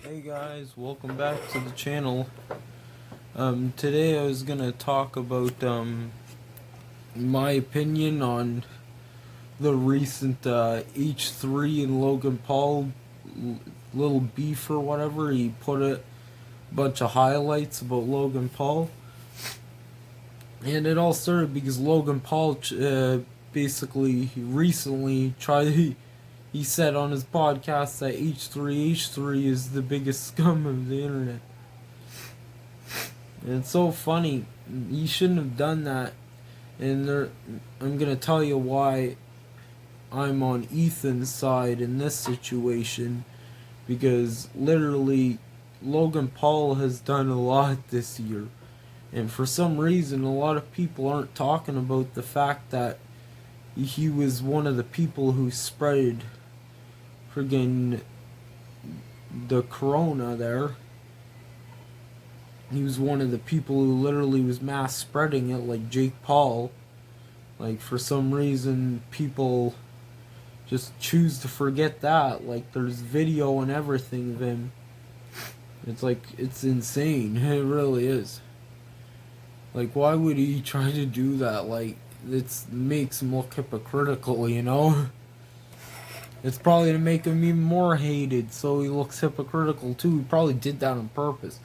Hey guys, welcome back to the channel. Today I was gonna talk about my opinion on the recent H3 and Logan Paul little beef or whatever. He put a bunch of highlights about Logan Paul, and it all started because Logan Paul basically he recently tried. He said on his podcast that h3h3 is the biggest scum of the internet. And it's so funny. He shouldn't have done that. And I'm gonna tell you why I'm on Ethan's side in this situation. Because literally, Logan Paul has done a lot this year. And for some reason, a lot of people aren't talking about the fact that he was one of the people who spread friggin' the corona there. He was one of the people who literally was mass spreading it, like Jake Paul. Like, for some reason, people just choose to forget that. Like, there's video and everything of him. It's like, it's insane. It really is. Like, why would he try to do that? Like, it makes him look hypocritical, you know? It's probably to make him even more hated, so he looks hypocritical too. He probably did that on purpose.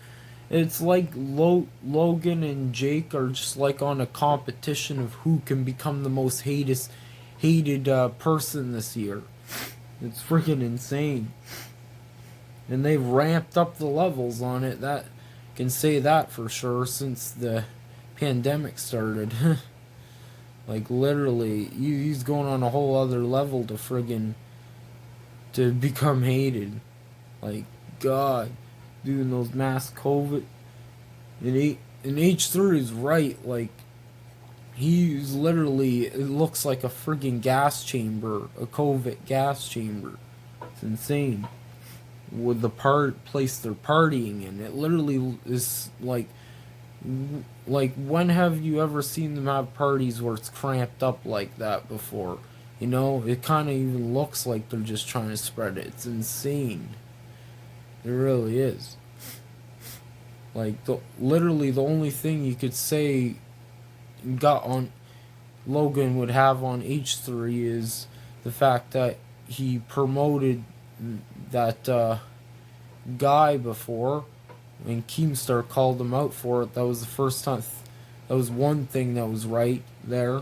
It's like Logan and Jake are just like on a competition of who can become the most hated person this year. It's freaking insane. And they've ramped up the levels on it. That can say that for sure since the pandemic started. Like literally, he's going on a whole other level to friggin' to become hated. Like, God, doing those mass COVID. And H3 is right. Like, he's literally, it looks like a friggin' gas chamber, a COVID gas chamber. It's insane. With the place they're partying in, it literally is like when have you ever seen them have parties where it's cramped up like that before? You know, it kind of even looks like they're just trying to spread it. It's insane. It really is. Like, literally the only thing you could say got on Logan would have on H3 is the fact that he promoted that guy before, and Keemstar called him out for it. That was the first time. That was one thing that was right there.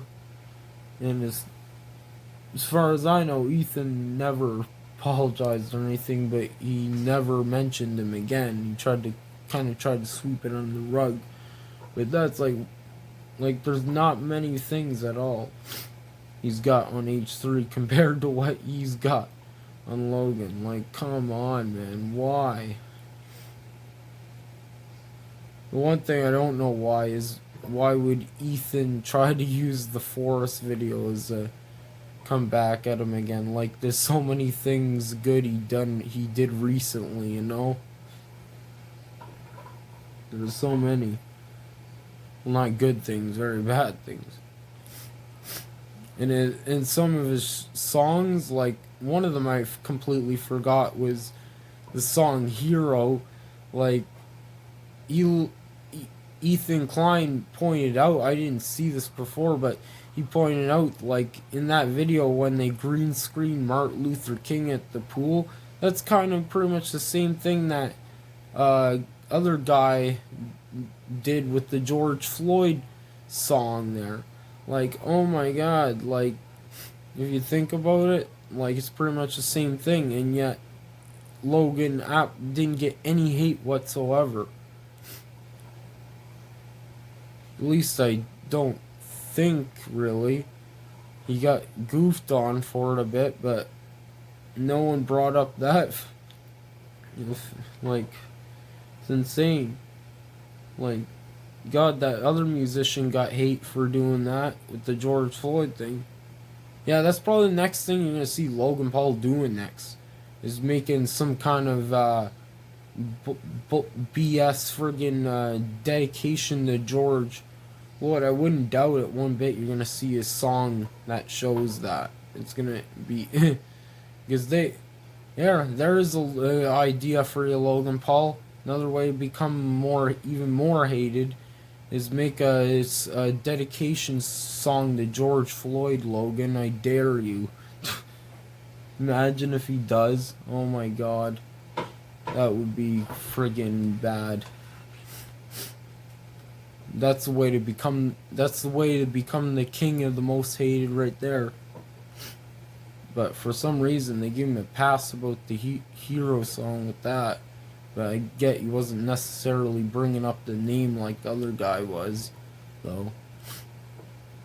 And as far as I know, Ethan never apologized or anything, but he never mentioned him again. He tried to sweep it under the rug. But that's like there's not many things at all he's got on H3 compared to what he's got on Logan. Like, come on, man, why? The one thing I don't know why is why would Ethan try to use the Forest video as a come back at him again? Like, there's so many things good he did recently, you know? There's so many. Well, not good things, very bad things. And in some of his songs, like one of them I completely forgot was the song Hero. Like, Ethan Klein pointed out, I didn't see this before, but he pointed out, like, in that video when they green screen Martin Luther King at the pool, that's kind of pretty much the same thing that other guy did with the George Floyd song there. Like, oh my God, like, if you think about it, like, it's pretty much the same thing, and yet Logan didn't get any hate whatsoever. At least I don't think, really. He got goofed on for it a bit, but no one brought up that. Like, it's insane. Like, God, that other musician got hate for doing that with the George Floyd thing. Yeah, that's probably the next thing you're going to see Logan Paul doing next. Is making some kind of BS friggin' dedication to George Floyd. I wouldn't doubt it one bit you're going to see a song that shows that. It's going to be... because Yeah, there is a idea for you, Logan Paul. Another way to become even more hated is make a dedication song to George Floyd. Logan, I dare you. Imagine if he does. Oh my god, that would be friggin' bad. That's the way to become. That's the way to become the king of the most hated, right there. But for some reason, they give him a pass about the hero song with that. But I get he wasn't necessarily bringing up the name like the other guy was, though.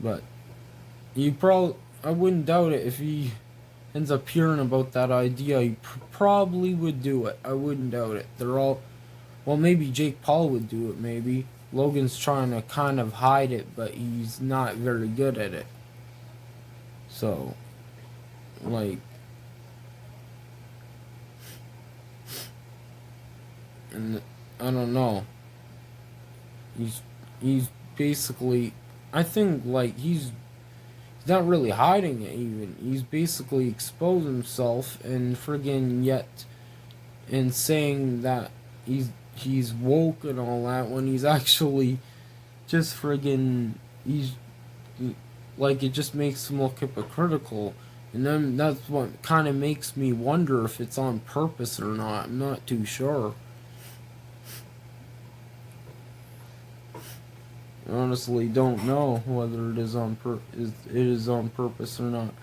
But I wouldn't doubt it if he ends up hearing about that idea. He probably would do it. I wouldn't doubt it. Well, maybe Jake Paul would do it. Maybe Logan's trying to kind of hide it, but he's not very good at it. So, like, and I don't know. He's basically, I think, like, he's not really hiding it. Even he's basically exposed himself and friggin' yet and saying that he's woke and all that when he's actually just friggin' he's like, it just makes him look hypocritical. And then that's what kind of makes me wonder if it's on purpose or not. I'm not too sure. I honestly don't know whether it is on purpose or not.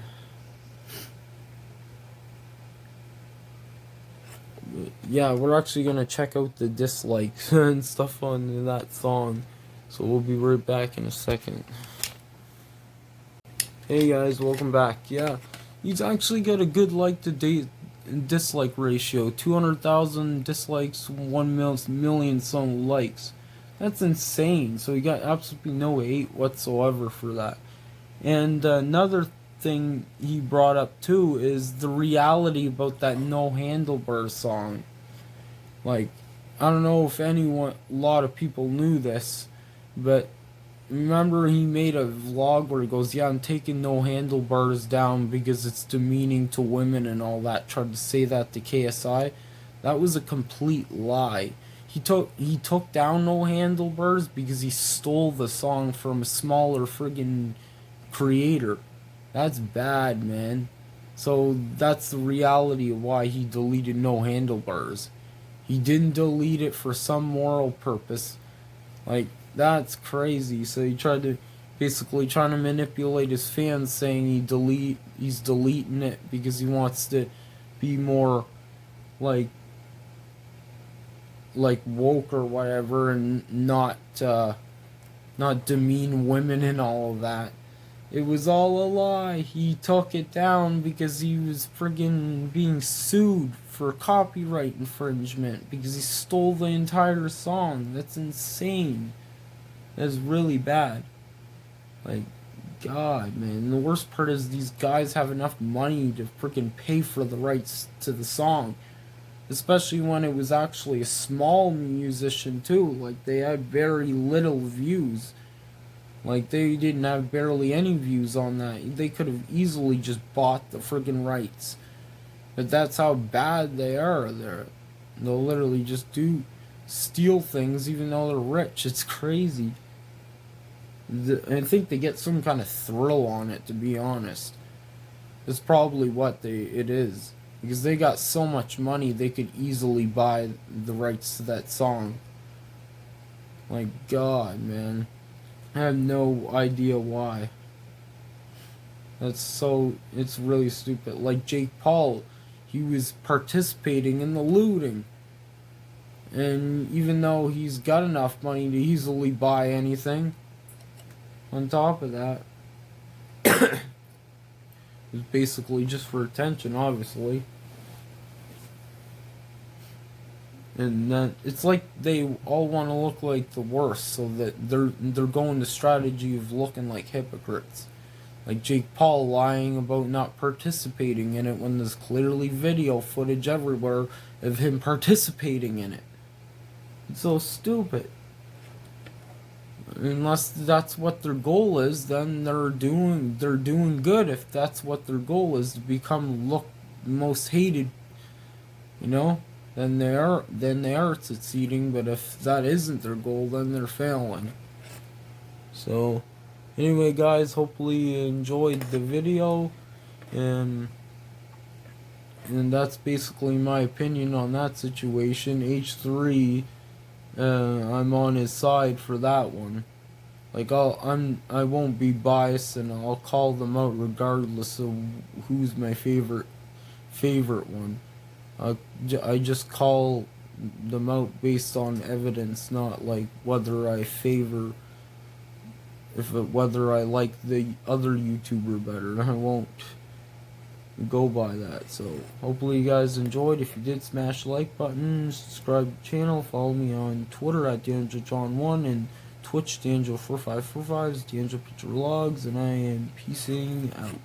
But yeah, we're actually gonna check out the dislikes and stuff on that song. So we'll be right back in a second. Hey guys, welcome back. Yeah, he's actually got a good like to dislike ratio. 200,000 dislikes, 1 million some likes. That's insane. So he got absolutely no hate whatsoever for that. And another thing he brought up too is the reality about that No Handlebars song. Like, I don't know if a lot of people knew this, but remember he made a vlog where he goes, yeah, I'm taking No Handlebars down because it's demeaning to women and all that, tried to say that to KSI. That was a complete lie. He took down No Handlebars because he stole the song from a smaller friggin' creator. That's bad, man. So that's the reality of why he deleted No Handlebars. He didn't delete it for some moral purpose. Like, that's crazy. So he tried to basically trying to manipulate his fans, saying he's deleting it because he wants to be more like woke or whatever, and not demean women and all of that. It was all a lie. He took it down because he was friggin' being sued for copyright infringement because he stole the entire song. That's insane. That's really bad. Like, God, man. And the worst part is these guys have enough money to freaking pay for the rights to the song. Especially when it was actually a small musician, too. Like, they had very little views. Like, they didn't have barely any views on that. They could have easily just bought the friggin' rights. But that's how bad they are. They'll literally just steal things even though they're rich. It's crazy. I think they get some kind of thrill on it, to be honest. That's probably what it is. Because they got so much money, they could easily buy the rights to that song. Like, God, man. I have no idea why. It's really stupid. Like Jake Paul, he was participating in the looting. And even though he's got enough money to easily buy anything, on top of that, it's basically just for attention, obviously. And then it's like they all want to look like the worst, so that they're going the strategy of looking like hypocrites. Like Jake Paul lying about not participating in it when there's clearly video footage everywhere of him participating in it. It's so stupid. Unless that's what their goal is, then they're doing good. If that's what their goal is, to become the most hated you know, then they are succeeding. But if that isn't their goal, then they're failing. So anyway, guys, hopefully you enjoyed the video, and that's basically my opinion on that situation. H3, I'm on his side for that one. Like I won't be biased, and I'll call them out regardless of who's my favorite one. I just call them out based on evidence, not like whether I favor, whether I like the other YouTuber better. I won't go by that. So hopefully you guys enjoyed. If you did, smash the like button, subscribe to the channel, follow me on Twitter at DangelJohn1 and Twitch D'Angelo4545 is D'Angelo Picture Vlogs, and I am peacing out.